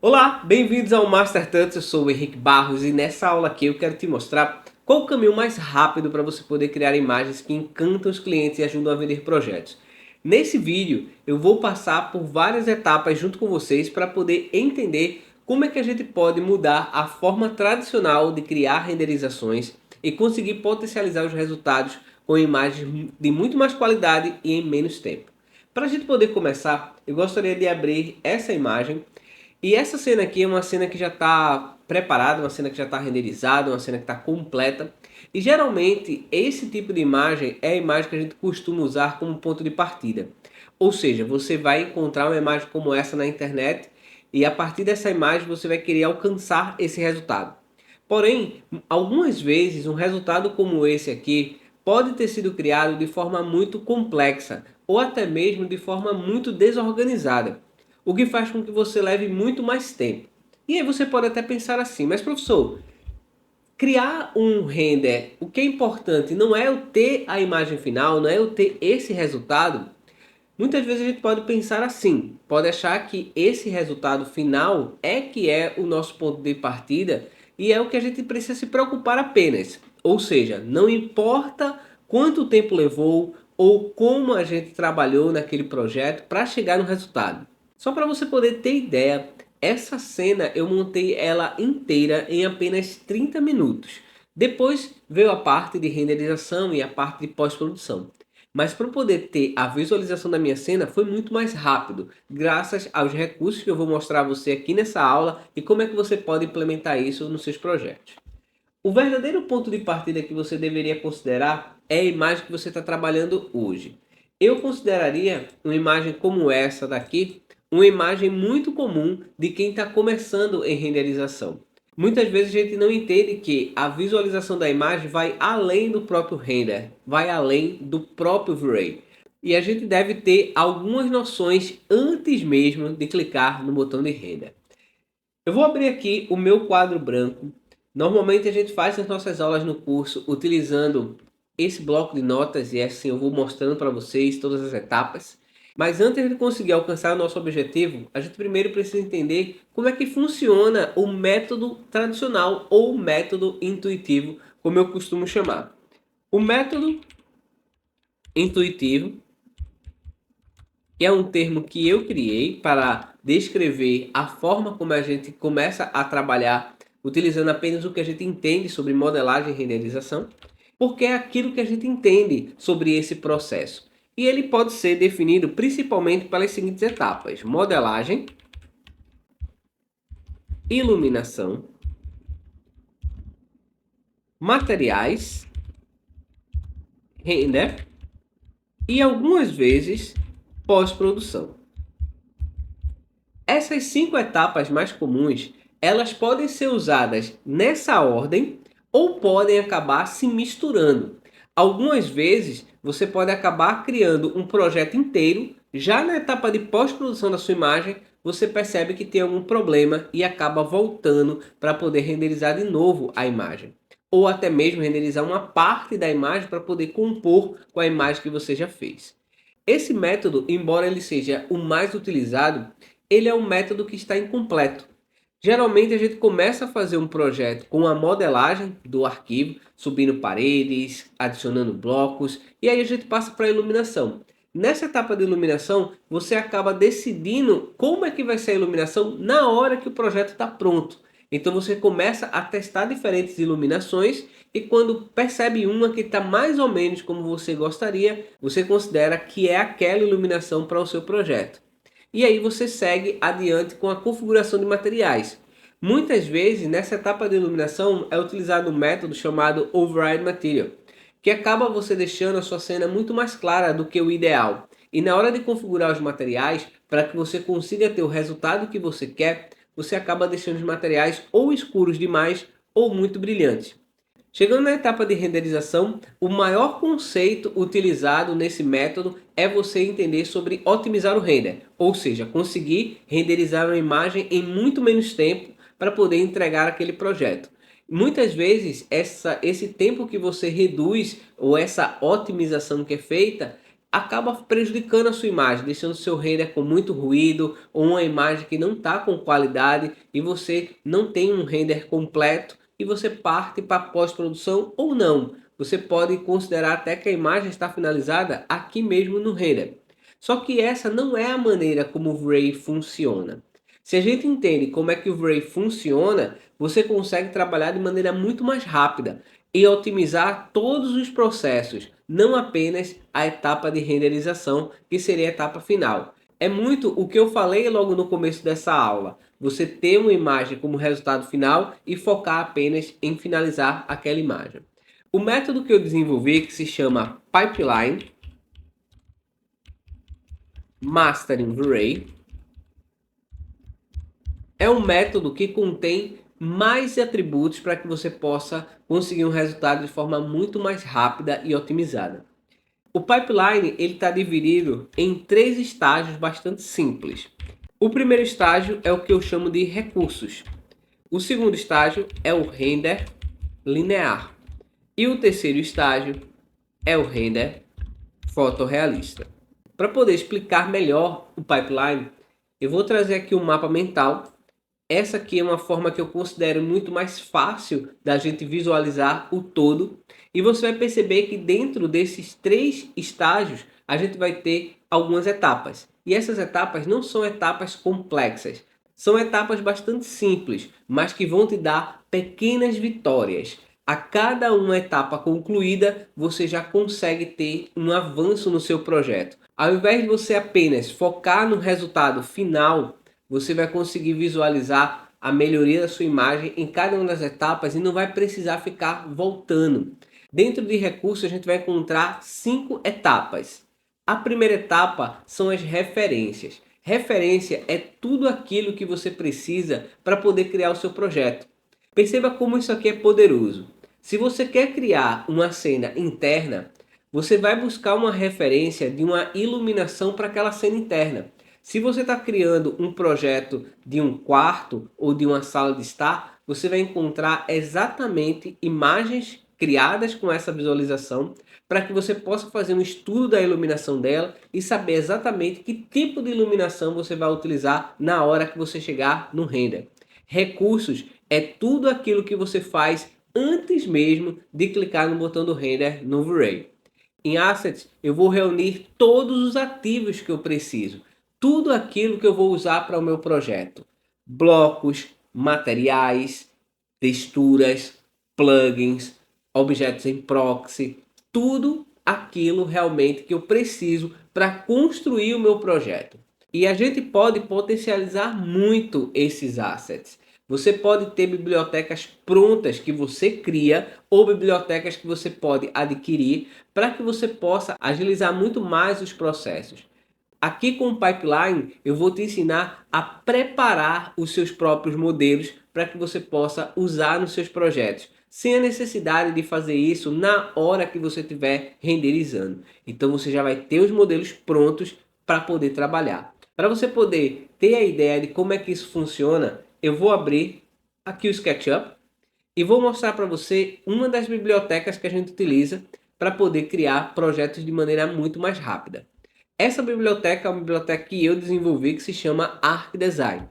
Olá, bem-vindos ao Master Tuts, eu sou o Henrique Barros e nessa aula aqui eu quero te mostrar qual o caminho mais rápido para você poder criar imagens que encantam os clientes e ajudam a vender projetos. Nesse vídeo eu vou passar por várias etapas junto com vocês para poder entender como é que a gente pode mudar a forma tradicional de criar renderizações e conseguir potencializar os resultados com imagens de muito mais qualidade e em menos tempo. Para a gente poder começar, eu gostaria de abrir essa imagem. E essa cena aqui é uma cena que já está preparada, uma cena que já está renderizada, uma cena que está completa. E geralmente esse tipo de imagem é a imagem que a gente costuma usar como ponto de partida. Ou seja, você vai encontrar uma imagem como essa na internet e a partir dessa imagem você vai querer alcançar esse resultado. Porém, algumas vezes um resultado como esse aqui pode ter sido criado de forma muito complexa ou até mesmo de forma muito desorganizada, o que faz com que você leve muito mais tempo. E aí você pode até pensar assim, mas professor, criar um render, o que é importante não é eu ter a imagem final, não é eu ter esse resultado. Muitas vezes a gente pode pensar assim, pode achar que esse resultado final é que é o nosso ponto de partida e é o que a gente precisa se preocupar apenas. Ou seja, não importa quanto tempo levou ou como a gente trabalhou naquele projeto para chegar no resultado. Só para você poder ter ideia, essa cena eu montei ela inteira em apenas 30 minutos. Depois veio a parte de renderização e a parte de pós-produção. Mas para poder ter a visualização da minha cena foi muito mais rápido, graças aos recursos que eu vou mostrar a você aqui nessa aula e como é que você pode implementar isso nos seus projetos. O verdadeiro ponto de partida que você deveria considerar é a imagem que você está trabalhando hoje. Eu consideraria uma imagem como essa daqui, uma imagem muito comum de quem está começando em renderização. Muitas vezes a gente não entende que a visualização da imagem vai além do próprio render, vai além do próprio V-Ray. E a gente deve ter algumas noções antes mesmo de clicar no botão de render. Eu vou abrir aqui o meu quadro branco. Normalmente a gente faz as nossas aulas no curso utilizando esse bloco de notas e assim eu vou mostrando para vocês todas as etapas. Mas antes de conseguir alcançar o nosso objetivo, a gente primeiro precisa entender como é que funciona o método tradicional ou o método intuitivo, como eu costumo chamar. O método intuitivo que é um termo que eu criei para descrever a forma como a gente começa a trabalhar utilizando apenas o que a gente entende sobre modelagem e renderização, porque é aquilo que a gente entende sobre esse processo. E ele pode ser definido principalmente pelas seguintes etapas: modelagem, iluminação, materiais, render e algumas vezes pós-produção. Essas 5 etapas mais comuns, elas podem ser usadas nessa ordem ou podem acabar se misturando. Algumas vezes você pode acabar criando um projeto inteiro, já na etapa de pós-produção da sua imagem, você percebe que tem algum problema e acaba voltando para poder renderizar de novo a imagem. Ou até mesmo renderizar uma parte da imagem para poder compor com a imagem que você já fez. Esse método, embora ele seja o mais utilizado, ele é um método que está incompleto. Geralmente a gente começa a fazer um projeto com a modelagem do arquivo, subindo paredes, adicionando blocos, e aí a gente passa para a iluminação. Nessa etapa de iluminação, você acaba decidindo como é que vai ser a iluminação na hora que o projeto está pronto. Então você começa a testar diferentes iluminações e quando percebe uma que está mais ou menos como você gostaria, você considera que é aquela iluminação para o seu projeto. E aí você segue adiante com a configuração de materiais. Muitas vezes nessa etapa de iluminação é utilizado um método chamado Override Material, que acaba você deixando a sua cena muito mais clara do que o ideal. E na hora de configurar os materiais, para que você consiga ter o resultado que você quer, você acaba deixando os materiais ou escuros demais ou muito brilhantes. Chegando na etapa de renderização, o maior conceito utilizado nesse método é você entender sobre otimizar o render, ou seja, conseguir renderizar uma imagem em muito menos tempo para poder entregar aquele projeto. Muitas vezes esse tempo que você reduz ou essa otimização que é feita acaba prejudicando a sua imagem, deixando seu render com muito ruído ou uma imagem que não está com qualidade e você não tem um render completo e você parte para pós-produção ou não. Você pode considerar até que a imagem está finalizada aqui mesmo no render. Só que essa não é a maneira como o V-Ray funciona. Se a gente entende como é que o V-Ray funciona, você consegue trabalhar de maneira muito mais rápida e otimizar todos os processos, não apenas a etapa de renderização, que seria a etapa final. É muito o que eu falei logo no começo dessa aula. Você ter uma imagem como resultado final e focar apenas em finalizar aquela imagem. O método que eu desenvolvi, que se chama Pipeline Mastering V-Ray, é um método que contém mais atributos para que você possa conseguir um resultado de forma muito mais rápida e otimizada. O pipeline está dividido em 3 estágios bastante simples. O primeiro estágio é o que eu chamo de recursos. O segundo estágio é o render linear. E o terceiro estágio é o render fotorrealista. Para poder explicar melhor o pipeline, eu vou trazer aqui um mapa mental. Essa aqui é uma forma que eu considero muito mais fácil da gente visualizar o todo. E você vai perceber que dentro desses 3 estágios, a gente vai ter algumas etapas. E essas etapas não são etapas complexas. São etapas bastante simples, mas que vão te dar pequenas vitórias. A cada uma etapa concluída, você já consegue ter um avanço no seu projeto. Ao invés de você apenas focar no resultado final, você vai conseguir visualizar a melhoria da sua imagem em cada uma das etapas e não vai precisar ficar voltando. Dentro de recursos a gente vai encontrar 5 etapas. A primeira etapa são as referências. Referência é tudo aquilo que você precisa para poder criar o seu projeto. Perceba como isso aqui é poderoso. Se você quer criar uma cena interna, você vai buscar uma referência de uma iluminação para aquela cena interna. Se você está criando um projeto de um quarto ou de uma sala de estar, você vai encontrar exatamente imagens criadas com essa visualização para que você possa fazer um estudo da iluminação dela e saber exatamente que tipo de iluminação você vai utilizar na hora que você chegar no render. Recursos é tudo aquilo que você faz antes mesmo de clicar no botão do render no V-Ray. Em Assets, eu vou reunir todos os ativos que eu preciso. Tudo aquilo que eu vou usar para o meu projeto. Blocos, materiais, texturas, plugins, objetos em proxy. Tudo aquilo realmente que eu preciso para construir o meu projeto. E a gente pode potencializar muito esses assets. Você pode ter bibliotecas prontas que você cria ou bibliotecas que você pode adquirir para que você possa agilizar muito mais os processos. Aqui com o Pipeline eu vou te ensinar a preparar os seus próprios modelos para que você possa usar nos seus projetos, sem a necessidade de fazer isso na hora que você estiver renderizando. Então você já vai ter os modelos prontos para poder trabalhar. Para você poder ter a ideia de como é que isso funciona, eu vou abrir aqui o SketchUp e vou mostrar para você uma das bibliotecas que a gente utiliza para poder criar projetos de maneira muito mais rápida. Essa biblioteca é uma biblioteca que eu desenvolvi que se chama ArcDesign.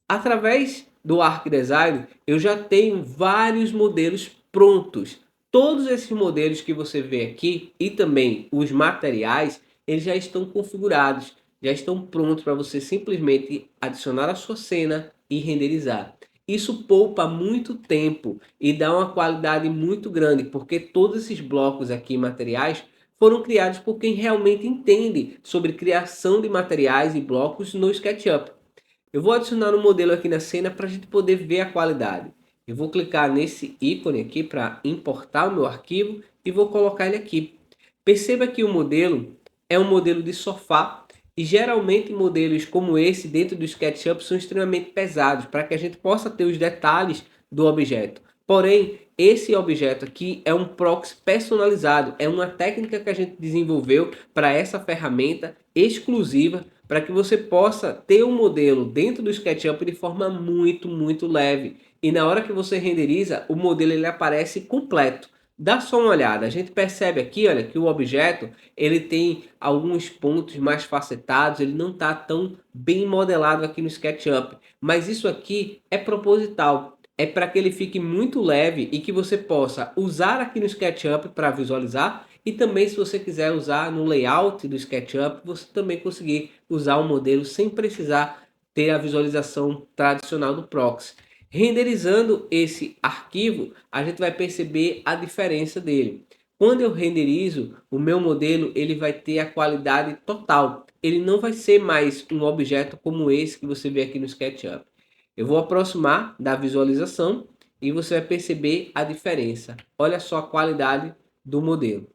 Através do ArcDesign eu já tenho vários modelos prontos. Todos esses modelos que você vê aqui e também os materiais, eles já estão configurados, já estão prontos para você simplesmente adicionar a sua cena e renderizar. Isso poupa muito tempo e dá uma qualidade muito grande, porque todos esses blocos aqui, materiais, foram criados por quem realmente entende sobre criação de materiais e blocos no SketchUp. Eu vou adicionar um modelo aqui na cena para a gente poder ver a qualidade. Eu vou clicar nesse ícone aqui para importar o meu arquivo e vou colocar ele aqui. Perceba que o modelo é um modelo de sofá e geralmente modelos como esse dentro do SketchUp são extremamente pesados para que a gente possa ter os detalhes do objeto. Porém, esse objeto aqui é um proxy personalizado, é uma técnica que a gente desenvolveu para essa ferramenta exclusiva para que você possa ter um modelo dentro do SketchUp de forma muito leve. E na hora que você renderiza, o modelo ele aparece completo. Dá só uma olhada, a gente percebe aqui, olha, que o objeto ele tem alguns pontos mais facetados, ele não está tão bem modelado aqui no SketchUp, mas isso aqui é proposital, é para que ele fique muito leve e que você possa usar aqui no SketchUp para visualizar e também se você quiser usar no layout do SketchUp, você também conseguir usar o modelo sem precisar ter a visualização tradicional do proxy. Renderizando esse arquivo, a gente vai perceber a diferença dele. Quando eu renderizo, o meu modelo ele vai ter a qualidade total. Ele não vai ser mais um objeto como esse que você vê aqui no SketchUp. Eu vou aproximar da visualização e você vai perceber a diferença. Olha só a qualidade do modelo.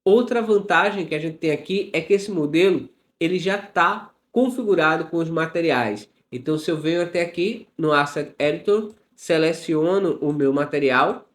Outra vantagem que a gente tem aqui é que esse modelo ele já está configurado com os materiais. Então, se eu venho até aqui no Asset Editor, seleciono o meu material,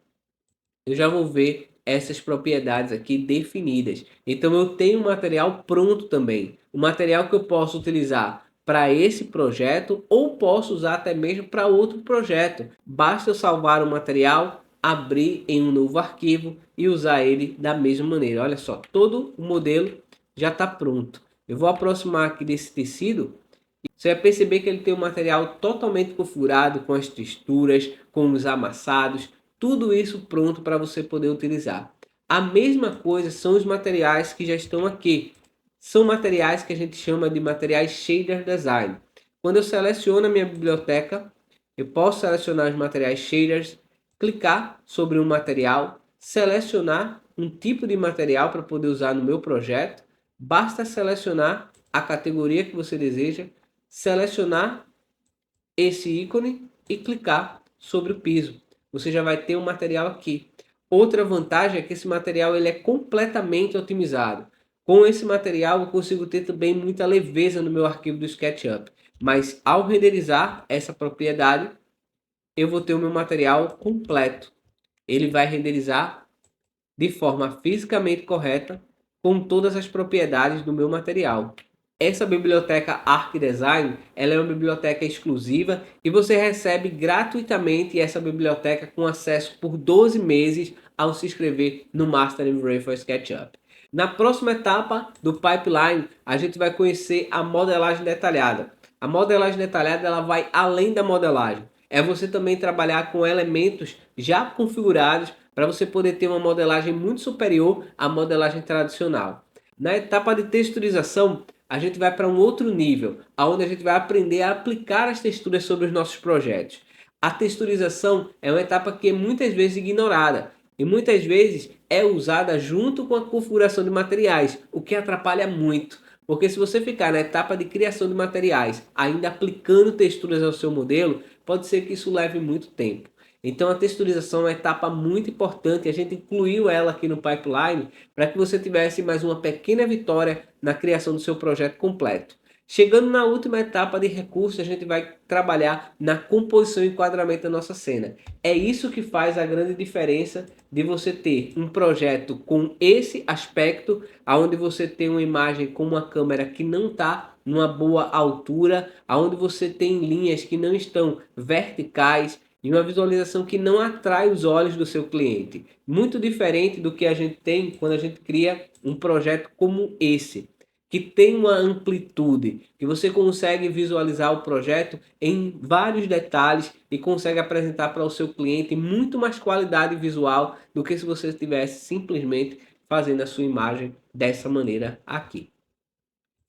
eu já vou ver essas propriedades aqui definidas. Então, eu tenho um material pronto também. O material que eu posso utilizar para esse projeto ou posso usar até mesmo para outro projeto. Basta eu salvar o material, abrir em um novo arquivo e usar ele da mesma maneira. Olha só, todo o modelo já está pronto. Eu vou aproximar aqui desse tecido. Você vai perceber que ele tem um material totalmente configurado com as texturas, com os amassados, tudo isso pronto para você poder utilizar. A mesma coisa são os materiais que já estão aqui. São materiais que a gente chama de materiais shader design. Quando eu seleciono a minha biblioteca, eu posso selecionar os materiais shaders, clicar sobre um material, selecionar um tipo de material para poder usar no meu projeto. Basta selecionar a categoria que você deseja, selecionar esse ícone e clicar sobre o piso. Você já vai ter um material aqui. Outra vantagem é que esse material ele é completamente otimizado. Com esse material eu consigo ter também muita leveza no meu arquivo do SketchUp. Mas ao renderizar essa propriedade, eu vou ter o meu material completo. Ele vai renderizar de forma fisicamente correta com todas as propriedades do meu material. Essa biblioteca ArcDesign, ela é uma biblioteca exclusiva e você recebe gratuitamente essa biblioteca com acesso por 12 meses ao se inscrever no Mastering Ray for SketchUp. Na próxima etapa do pipeline, a gente vai conhecer a modelagem detalhada. A modelagem detalhada ela vai além da modelagem. É você também trabalhar com elementos já configurados para você poder ter uma modelagem muito superior à modelagem tradicional. Na etapa de texturização, a gente vai para um outro nível, onde a gente vai aprender a aplicar as texturas sobre os nossos projetos. A texturização é uma etapa que é muitas vezes ignorada e muitas vezes é usada junto com a configuração de materiais, o que atrapalha muito. Porque se você ficar na etapa de criação de materiais, ainda aplicando texturas ao seu modelo, pode ser que isso leve muito tempo. Então a texturização é uma etapa muito importante, a gente incluiu ela aqui no pipeline para que você tivesse mais uma pequena vitória na criação do seu projeto completo. Chegando na última etapa de recursos, a gente vai trabalhar na composição e enquadramento da nossa cena. É isso que faz a grande diferença de você ter um projeto com esse aspecto, onde você tem uma imagem com uma câmera que não está numa boa altura, onde você tem linhas que não estão verticais, e uma visualização que não atrai os olhos do seu cliente. Muito diferente do que a gente tem quando a gente cria um projeto como esse, que tem uma amplitude, que você consegue visualizar o projeto em vários detalhes e consegue apresentar para o seu cliente muito mais qualidade visual do que se você estivesse simplesmente fazendo a sua imagem dessa maneira aqui.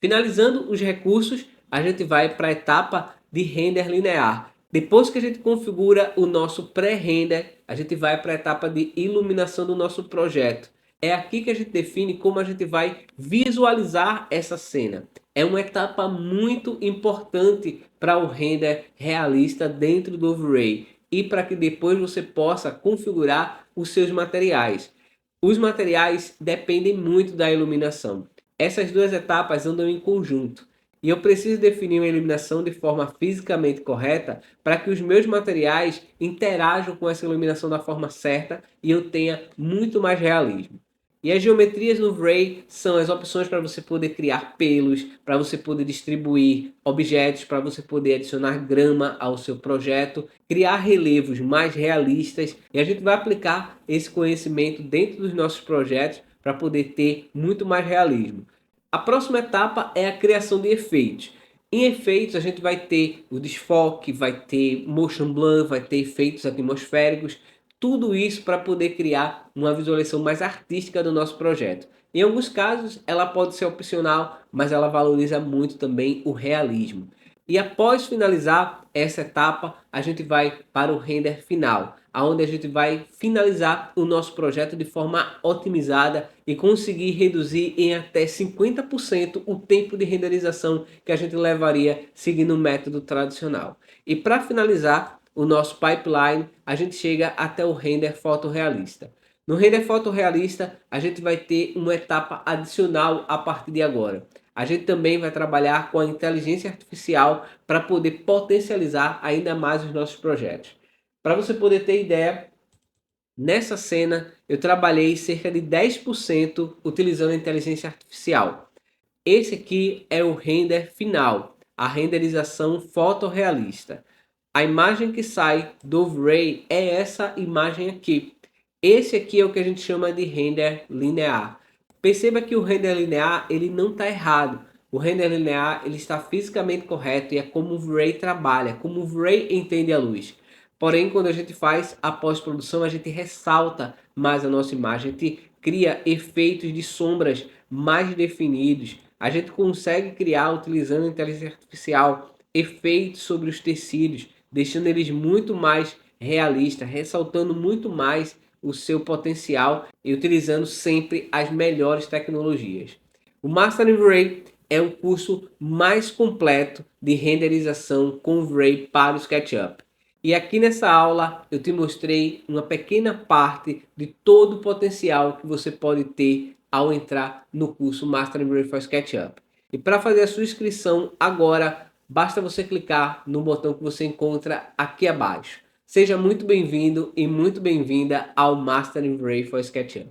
Finalizando os recursos, a gente vai para a etapa de render linear. Depois que a gente configura o nosso pré-render, a gente vai para a etapa de iluminação do nosso projeto. É aqui que a gente define como a gente vai visualizar essa cena. É uma etapa muito importante para o render realista dentro do V-Ray e para que depois você possa configurar os seus materiais. Os materiais dependem muito da iluminação. Essas duas etapas andam em conjunto. E eu preciso definir uma iluminação de forma fisicamente correta para que os meus materiais interajam com essa iluminação da forma certa e eu tenha muito mais realismo. E as geometrias no Vray são as opções para você poder criar pelos, para você poder distribuir objetos, para você poder adicionar grama ao seu projeto, criar relevos mais realistas. E a gente vai aplicar esse conhecimento dentro dos nossos projetos para poder ter muito mais realismo. A próxima etapa é a criação de efeitos. Em efeitos, a gente vai ter o desfoque, vai ter motion blur, vai ter efeitos atmosféricos, tudo isso para poder criar uma visualização mais artística do nosso projeto. Em alguns casos, ela pode ser opcional, mas ela valoriza muito também o realismo. E após finalizar essa etapa, a gente vai para o render final, onde a gente vai finalizar o nosso projeto de forma otimizada e conseguir reduzir em até 50% o tempo de renderização que a gente levaria seguindo o método tradicional. E para finalizar o nosso pipeline, a gente chega até o render fotorrealista. No render fotorrealista, a gente vai ter uma etapa adicional a partir de agora. A gente também vai trabalhar com a inteligência artificial para poder potencializar ainda mais os nossos projetos. Para você poder ter ideia, nessa cena eu trabalhei cerca de 10% utilizando a inteligência artificial. Esse aqui é o render final, a renderização fotorrealista. A imagem que sai do Vray é essa imagem aqui. Esse aqui é o que a gente chama de render linear. Perceba que o render linear ele não está errado. O render linear ele está fisicamente correto e é como o Vray trabalha, como o Vray entende a luz. Porém, quando a gente faz a pós-produção, a gente ressalta mais a nossa imagem, a gente cria efeitos de sombras mais definidos. A gente consegue criar, utilizando a inteligência artificial, efeitos sobre os tecidos, deixando eles muito mais realistas, ressaltando muito mais o seu potencial e utilizando sempre as melhores tecnologias. O Master in Vray é o curso mais completo de renderização com Vray para o SketchUp. E aqui nessa aula eu te mostrei uma pequena parte de todo o potencial que você pode ter ao entrar no curso Master in Vray for SketchUp. E para fazer a sua inscrição agora, basta você clicar no botão que você encontra aqui abaixo. Seja muito bem-vindo e muito bem-vinda ao Master in Vray for SketchUp.